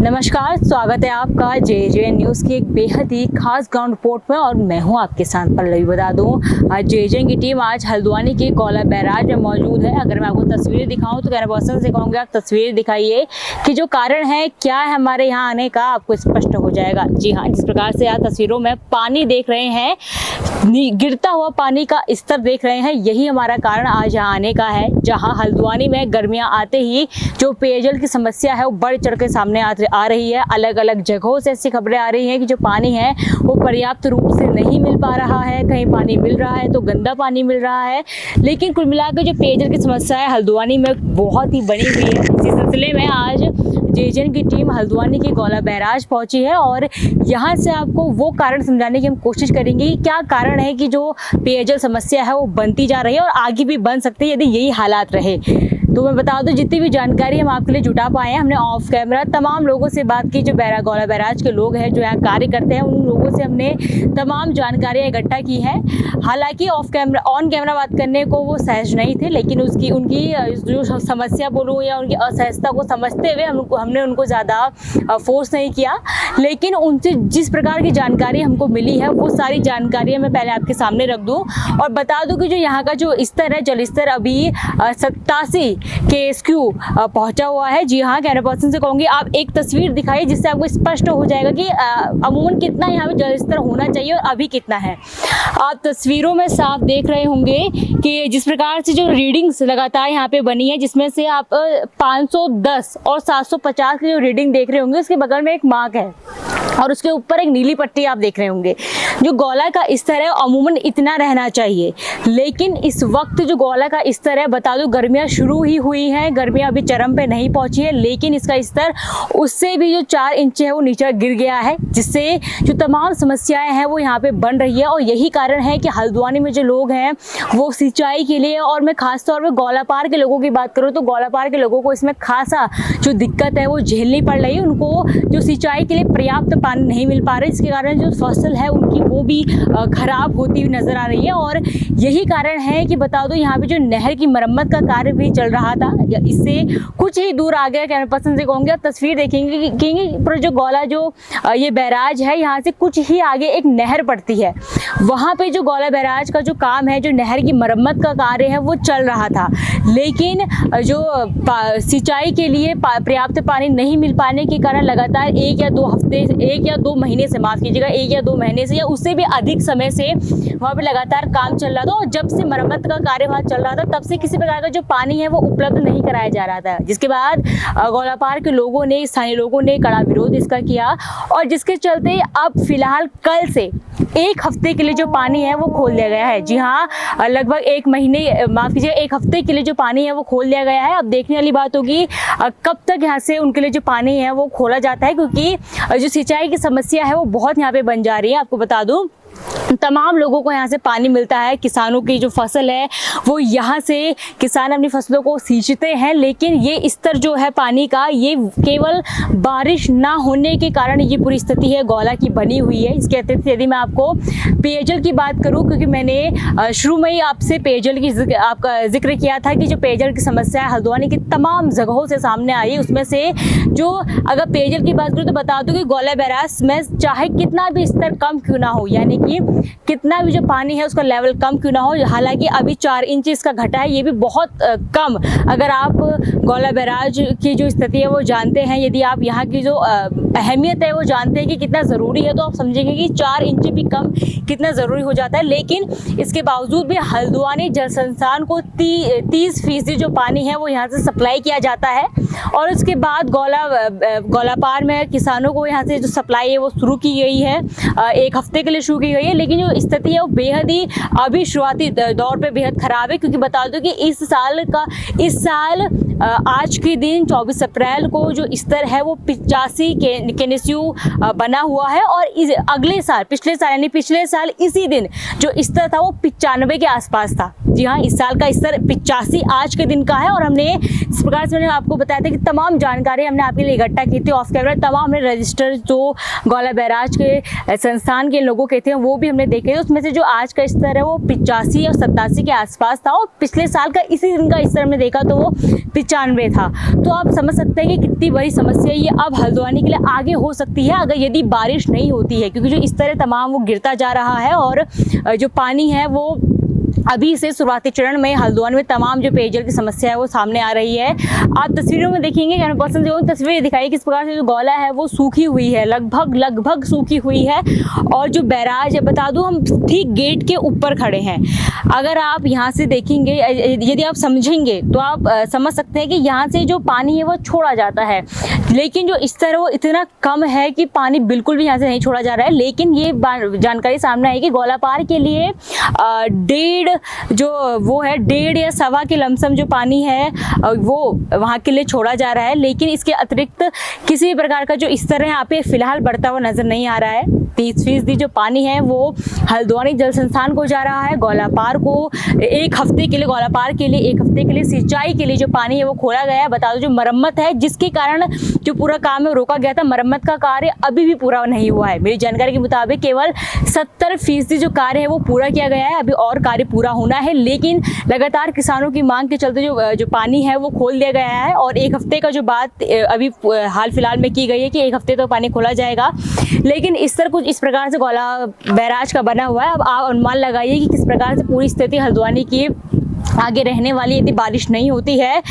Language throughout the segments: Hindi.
नमस्कार, स्वागत है आपका जे न्यूज़ की एक बेहद ही खास ग्राउंड रिपोर्ट में। और मैं हूं आपके साथ पल्लवी। बता दूं, आज जे की टीम आज हल्द्वानी के गौला बैराज में मौजूद है। अगर मैं आपको तस्वीरें दिखाऊं तो कैमरा पर्सन से कहूँगी आप तस्वीरें दिखाइए कि जो कारण है क्या है हमारे यहाँ आने का, आपको स्पष्ट हो जाएगा। जी हाँ, जिस प्रकार से आप तस्वीरों में पानी देख रहे हैं, गिरता हुआ पानी का स्तर देख रहे हैं, यही हमारा कारण आज यहाँ आने का है। जहाँ हल्द्वानी में गर्मियाँ आते ही जो पेयजल की समस्या है वो बढ़ चढ़ के सामने आ रही है। अलग अलग जगहों से ऐसी खबरें आ रही हैं कि जो पानी है वो पर्याप्त रूप से नहीं मिल पा रहा है। कहीं पानी मिल रहा है तो गंदा पानी मिल रहा है। लेकिन कुल मिलाकर जो पेयजल की समस्या है हल्द्वानी में बहुत ही बनी हुई है। इसी सिलसिले में आज जे की टीम हल्द्वानी के गौला बैराज पहुंची है और यहाँ से आपको वो कारण समझाने की हम कोशिश करेंगे कि क्या कारण है कि जो पेयजल समस्या है वो बनती जा रही है और आगे भी बन सकती है यदि यही हालात रहे। तो मैं बता दूं, जितनी भी जानकारी हम आपके लिए जुटा पाए हैं, हमने ऑफ कैमरा तमाम लोगों से बात की। जो गौला बैराज के लोग हैं, जो यहाँ कार्य करते हैं, उन लोगों से हमने तमाम जानकारियाँ इकट्ठा की हैं। हालांकि ऑन कैमरा बात करने को वो सहज नहीं थे, लेकिन उनकी जो समस्या बोलूँ या उनकी असहजता को समझते हुए हमने उनको ज़्यादा फोर्स नहीं किया। लेकिन उनसे जिस प्रकार की जानकारी हमको मिली है वो सारी जानकारियाँ मैं पहले आपके सामने रख दूँ और बता दूँ कि जो यहाँ का जो स्तर है, जल स्तर अभी 87 KSQ पहुंचा हुआ है। जी हाँ, कैमरा पर्सन से कहूँगी आप एक तस्वीर दिखाइए जिससे आपको स्पष्ट हो जाएगा कि अमूमन कितना यहाँ पे जल स्तर होना चाहिए और अभी कितना है। आप तस्वीरों में साफ देख रहे होंगे कि जिस प्रकार से जो रीडिंग्स लगातार यहाँ पे बनी है, जिसमें से आप 510 और 750 की जो रीडिंग देख रहे होंगे, उसके बगल में एक मार्क है और उसके ऊपर एक नीली पट्टी आप देख रहे होंगे। जो गौला का स्तर है अमूमन इतना रहना चाहिए, लेकिन इस वक्त जो गौला का स्तर है, बता दो गर्मियाँ शुरू ही हुई हैं, गर्मियाँ अभी चरम पे नहीं पहुंची है, लेकिन इसका स्तर उससे भी जो 4 इंच है वो नीचे गिर गया है, जिससे जो तमाम समस्याएं हैं वो यहाँ पे बन रही है। और यही कारण है कि हल्द्वानी में जो लोग हैं वो सिंचाई के लिए, और मैं खासतौर पर गौला पार के लोगों की बात करूँ तो गौला पार के लोगों को इसमें खासा जो दिक्कत है वो झेलनी पड़ रही है। उनको जो सिंचाई के लिए पर्याप्त पानी नहीं मिल पा रहा है, जिसके कारण जो फसल है उनकी वो भी खराब होती हुई नजर आ रही है। और यही कारण है कि बता दो यहाँ पे जो नहर की मरम्मत का कार्य भी चल रहा था, इससे कुछ ही दूर आ गया। कैमरा पर्सन से कहूँगी आप तस्वीर देखेंगे कि पर जो गौला जो ये बैराज है, यहाँ से कुछ ही आगे एक नहर पड़ती है, वहाँ पे जो गौला बैराज का जो काम है, जो नहर की मरम्मत का कार्य है वो चल रहा था। लेकिन जो सिंचाई के लिए पर्याप्त पानी नहीं मिल पाने के कारण लगातार 1 या 2 महीने से, माफ कीजिएगा, 1 या 2 महीने से या उससे भी अधिक समय से वहाँ पे लगातार काम चल रहा था। और जब से मरम्मत का कार्य वहाँ चल रहा था तब से किसी प्रकार का जो पानी है वो उपलब्ध नहीं कराया जा रहा था, जिसके बाद गौला पार के लोगों ने, स्थानीय लोगों ने कड़ा विरोध इसका किया और जिसके चलते अब फिलहाल कल से 1 हफ्ते के लिए जो पानी है वो खोल दिया गया है। जी हाँ, लगभग 1 महीने, माफ कीजिए 1 हफ्ते के लिए जो पानी है वो खोल दिया गया है। अब देखने वाली बात होगी कब तक यहाँ से उनके लिए जो पानी है वो खोला जाता है, क्योंकि जो सिंचाई की समस्या है वो बहुत यहाँ पे बन जा रही है। आपको बता दूं, तमाम लोगों को यहाँ से पानी मिलता है, किसानों की जो फसल है वो यहाँ से किसान अपनी फसलों को सींचते हैं, लेकिन ये स्तर जो है पानी का, ये केवल बारिश ना होने के कारण ये पूरी स्थिति है गौला की बनी हुई है। इसके अतिरिक्त यदि मैं आपको पेयजल की बात करूँ, क्योंकि मैंने शुरू में ही आपसे पेयजल की आपका जिक्र किया था कि जो पेयजल की समस्या है हल्द्वानी की तमाम जगहों से सामने आई, उसमें से जो अगर पेयजल की बात करूँ तो बता दूँ कि गौला बैराज में चाहे कितना भी स्तर कम क्यों ना हो, यानी कि कितना भी जो पानी है उसका लेवल कम क्यों ना हो, हालांकि अभी 4 इंच इसका घटा है, ये भी बहुत कम। अगर आप गौला बैराज की जो स्थिति है वो जानते हैं, यदि आप यहाँ की जो अहमियत है वो जानते हैं कि कितना ज़रूरी है, तो आप समझेंगे कि 4 इंच भी कम कितना ज़रूरी हो जाता है। लेकिन इसके बावजूद भी हल्द्वानी जल संस्थान को 30% जो पानी है वो यहाँ से सप्लाई किया जाता है और उसके बाद गौला पार में किसानों को यहाँ से जो सप्लाई है वो शुरू की गई है, 1 हफ्ते के लिए शुरू की गई है। लेकिन जो स्थिति है वो बेहद ही अभी शुरुआती दौर पे बेहद खराब है, क्योंकि बता दो कि इस साल आज के दिन 24 अप्रैल को जो स्तर है वो 85 KSQ बना हुआ है और पिछले साल यानी पिछले साल इसी दिन जो स्तर था वो 95 के आसपास था। जी हाँ, इस साल का स्तर 85 आज के दिन का है और हमने इस प्रकार से मैंने आपको बताया था कि तमाम जानकारी हमने आपके लिए इकट्ठा की थी ऑफ कैमरा। तमाम हमने रजिस्टर जो गौला बैराज के संस्थान के लोगों के थे वो भी हमने देखे थे। उसमें से जो आज का स्तर है वो 85 और 87 के आसपास था और पिछले साल का इसी दिन का स्तर हमने देखा तो वो 95 था। तो आप समझ सकते हैं कि कितनी बड़ी समस्या ये अब हल्द्वानी के लिए आगे हो सकती है अगर यदि बारिश नहीं होती है, क्योंकि जो इस तरह तमाम वो गिरता जा रहा है और जो पानी है वो अभी से शुरुआती चरण में हल्द्वानी में तमाम जो पेयजल की समस्या है वो सामने आ रही है। आप तस्वीरों में देखेंगे, कैमरा पर्सन जो तस्वीरें दिखाई किस प्रकार से जो गौला है वो सूखी हुई है, लगभग सूखी हुई है। और जो बैराज है, बता दूं हम ठीक गेट के ऊपर खड़े हैं। अगर आप यहाँ से देखेंगे, यदि आप समझेंगे तो आप समझ सकते हैं कि यहाँ से जो पानी है वो छोड़ा जाता है, लेकिन जो स्तर है वो इतना कम है कि पानी बिल्कुल भी यहाँ से नहीं छोड़ा जा रहा है। लेकिन ये जानकारी सामने आई कि गौला पार के लिए 1.5 या सवा के लमसम जो पानी है वो वहाँ के लिए छोड़ा जा रहा है। लेकिन इसके अतिरिक्त किसी प्रकार का जो स्तर है यहाँ पे फिलहाल बढ़ता हुआ नजर नहीं आ रहा है। 30% जो पानी है वो हल्द्वानी जल संस्थान को जा रहा है। गौला पार को एक हफ्ते के लिए सिंचाई के लिए जो पानी है वो खोला गया है। बता दो जो मरम्मत है जिसके कारण जो पूरा काम है रोका गया था, मरम्मत का कार्य अभी भी पूरा नहीं हुआ है। मेरी जानकारी के मुताबिक केवल 70% जो कार्य है वो पूरा किया गया है, अभी और कार्य पूरा होना है। लेकिन लगातार किसानों की मांग के चलते जो पानी है वो खोल दिया गया है और एक हफ्ते का जो बात अभी हाल फिलहाल में की गई है कि एक हफ्ते तो पानी खोला जाएगा। लेकिन इस तरह कुछ इस प्रकार से गौला बैराज का बना हुआ है। अब आप अनुमान लगाइए कि किस प्रकार से पूरी स्थिति हल्द्वानी की आगे रहने वाली यदि बारिश नहीं होती है।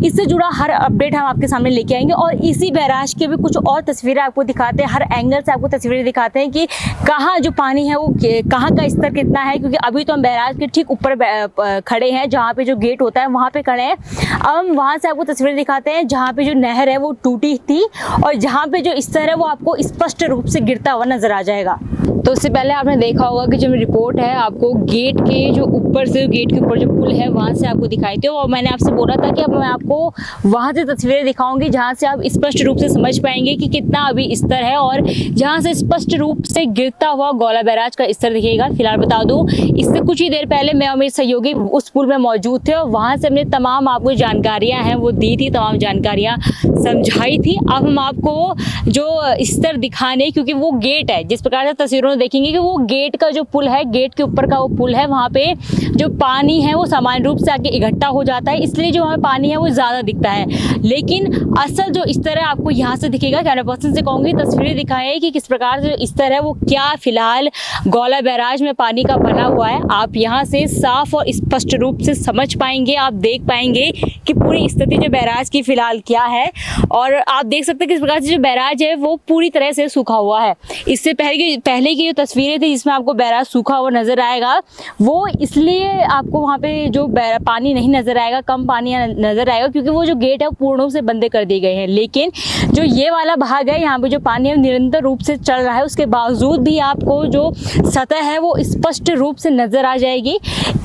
इससे जुड़ा हर अपडेट हम आपके सामने लेके आएंगे और इसी बैराज के भी कुछ और तस्वीरें आपको दिखाते हैं, हर एंगल से आपको तस्वीरें दिखाते हैं कि कहाँ जो पानी है वो कहाँ का स्तर कितना है। क्योंकि अभी तो हम बैराज के ठीक ऊपर खड़े हैं, जहाँ पे जो गेट होता है वहाँ पे खड़े हैं। अब हम वहाँ से आपको तस्वीरें दिखाते हैं जहाँ पे जो नहर है वो टूटी थी और जहाँ पे जो स्तर है वो आपको स्पष्ट रूप से गिरता हुआ नजर आ जाएगा। तो उससे पहले आपने देखा होगा कि जो रिपोर्ट है आपको गेट के जो ऊपर से गेट के ऊपर जो पुल है वहाँ से आपको दिखाई थी और मैंने आपसे बोला था कि अब मैं आपको वहाँ से तस्वीरें दिखाऊंगी जहाँ से आप स्पष्ट रूप से समझ पाएंगे कि कितना अभी स्तर है और जहाँ से स्पष्ट रूप से गिरता हुआ गौला बैराज का स्तर दिखेगा। फिलहाल बता दूं इससे कुछ ही देर पहले मैं और मेरे सहयोगी उस पुल में मौजूद थे और वहाँ से हमने तमाम आपको जानकारियाँ हैं वो दी थी, तमाम जानकारियाँ समझाई थी। अब हम आपको जो स्तर दिखाने, क्योंकि वो गेट है जिस प्रकार से तस्वीरों में देखेंगे कि वो गेट का जो पुल है, गेट के ऊपर का वो पुल है, वहाँ पे जो पानी है वो सामान्य रूप से आके इकट्ठा हो जाता है, इसलिए जो वहाँ पानी है वो ज़्यादा दिखता है। लेकिन असल जो स्तर है आपको यहाँ से दिखेगा। कैमरा पर्सन से कहूँगी तस्वीरें दिखाएं कि किस प्रकार से जो स्तर है वो क्या फिलहाल गौला बैराज में पानी का बना हुआ है। आप यहाँ से साफ और स्पष्ट रूप से समझ पाएंगे, आप देख पाएंगे कि पूरी स्थिति जो बैराज की फिलहाल क्या है। और आप देख सकते हैं किस प्रकार से जो बैराज है वो पूरी तरह से सूखा हुआ है। इससे पहले की जो तस्वीरें थी जिसमें आपको बैराज सूखा हुआ नजर आएगा, वो इसलिए आपको वहाँ पे जो पानी नहीं नजर आएगा, कम पानी नजर आएगा क्योंकि वो जो गेट है वो पूर्ण रूप से बंद कर दिए गए हैं। लेकिन जो ये वाला भाग है यहाँ पे जो पानी है निरंतर रूप से चल रहा है, उसके बावजूद भी आपको जो सतह है वो स्पष्ट रूप से नजर आ जाएगी।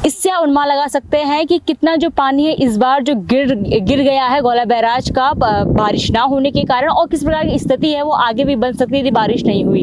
इससे आप अनुमान लगा सकते हैं कि कितना जो पानी है इस बार जो गिर गया है गौला बैराज का बारिश ना होने के कारण, और किस प्रकार की स्थिति है वो आगे भी बन सकती है यदि बारिश नहीं हुई।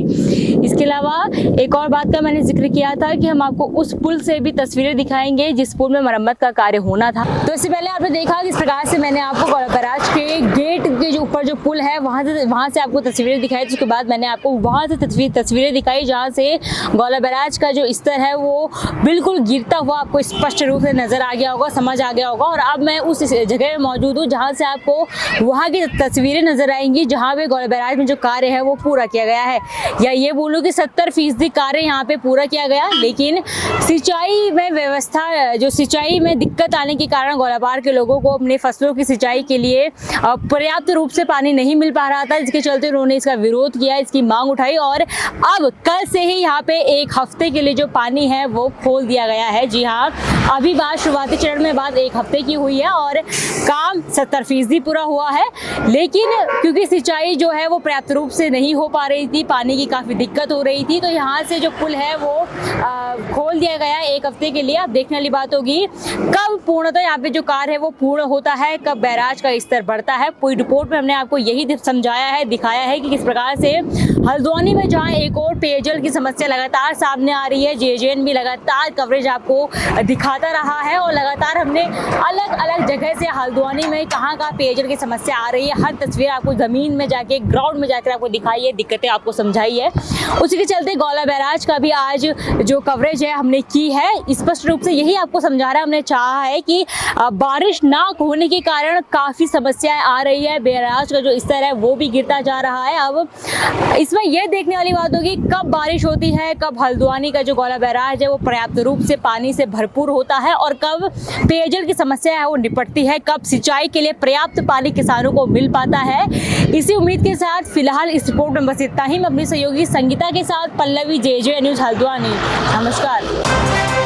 इसके अलावा एक और बात का मैंने जिक्र किया था कि हम आपको उस पुल से भी तस्वीरें दिखाएंगे जिस पुल में मरम्मत का कार्य होना था। तो इससे पहले आपने देखा किस प्रकार से मैंने आपको गौला बैराज के गेट के जो ऊपर जो पुल है वहाँ से आपको तस्वीरें दिखाई। उसके बाद मैंने आपको वहाँ से तस्वीरें दिखाई जहाँ से गौला बैराज का जो स्तर है वो बिल्कुल गिरता हुआ आपको स्पष्ट रूप से नजर आ गया होगा, समझ आ गया होगा। और अब मैं उस जगह में मौजूद हूँ जहाँ से आपको वहाँ की तस्वीरें नजर आएंगी जहाँ पे गौला बैराज में जो कार्य है वो पूरा किया गया है, या ये बोलूँ कि 70% कार्य यहाँ पे पूरा किया गया। लेकिन सिंचाई में व्यवस्था, जो सिंचाई में दिक्कत आने के कारण गौला पार के लोगों को अपने फसलों की सिंचाई के लिए पर्याप्त रूप से पानी नहीं मिल पा रहा था, जिसके चलते उन्होंने इसका विरोध किया, इसकी मांग उठाई और अब कल से ही यहाँ पे एक हफ्ते के लिए जो पानी है वो खोल दिया गया है। जी हाँ, अभी बात शुरुआती चरण में बात एक हफ्ते की हुई है और काम 70% पूरा हुआ है। लेकिन क्योंकि सिंचाई जो है वो पर्याप्त रूप से नहीं हो पा रही थी, पानी की काफ़ी दिक्कत हो रही थी, तो यहाँ से जो पुल है वो खोल दिया गया एक हफ्ते के लिए। अब देखने वाली बात होगी कब पूर्णतः यहाँ पे जो कार्य है वो पूर्ण होता है, कब बैराज का स्तर बढ़ता है। पूरी रिपोर्ट रिपोर्ट में हमने आपको यही समझाया है, दिखाया है कि किस प्रकार से हल्द्वानी में जहां एक और पेयजल की समस्या लगातार सामने आ रही है, जेजेएन भी लगातार कवरेज आपको दिखाता रहा है और लगातार हमने अलग अलग जगह से हल्द्वानी में कहाँ पेयजल की समस्या आ रही है, हर तस्वीर आपको जमीन में जाके, ग्राउंड में जाकर आपको दिखाई है, दिक्कतें आपको समझाई है। उसी के चलते गौला बैराज का भी आज जो कवरेज है हमने की है, स्पष्ट रूप से यही आपको समझा रहा है। हमने चाहा है कि बारिश ना होने के कारण काफ़ी समस्याएं आ रही है, बैराज का जो स्तर है वो भी गिरता जा रहा है। अब इसमें यह देखने वाली बात होगी कब बारिश होती है, कब हल्द्वानी का जो गौला बैराज है वो पर्याप्त रूप से पानी से भरपूर होता है और कब पेयजल की समस्या है वो निपटती है, कब सिंचाई के लिए पर्याप्त पानी किसानों को मिल पाता है। इसी उम्मीद के साथ फिलहाल इस रिपोर्ट में बस इतना ही। मैं अपनी सहयोगी संगीता के साथ पल्लवी, JJ न्यूज़ हल्द्वानी। नमस्कार।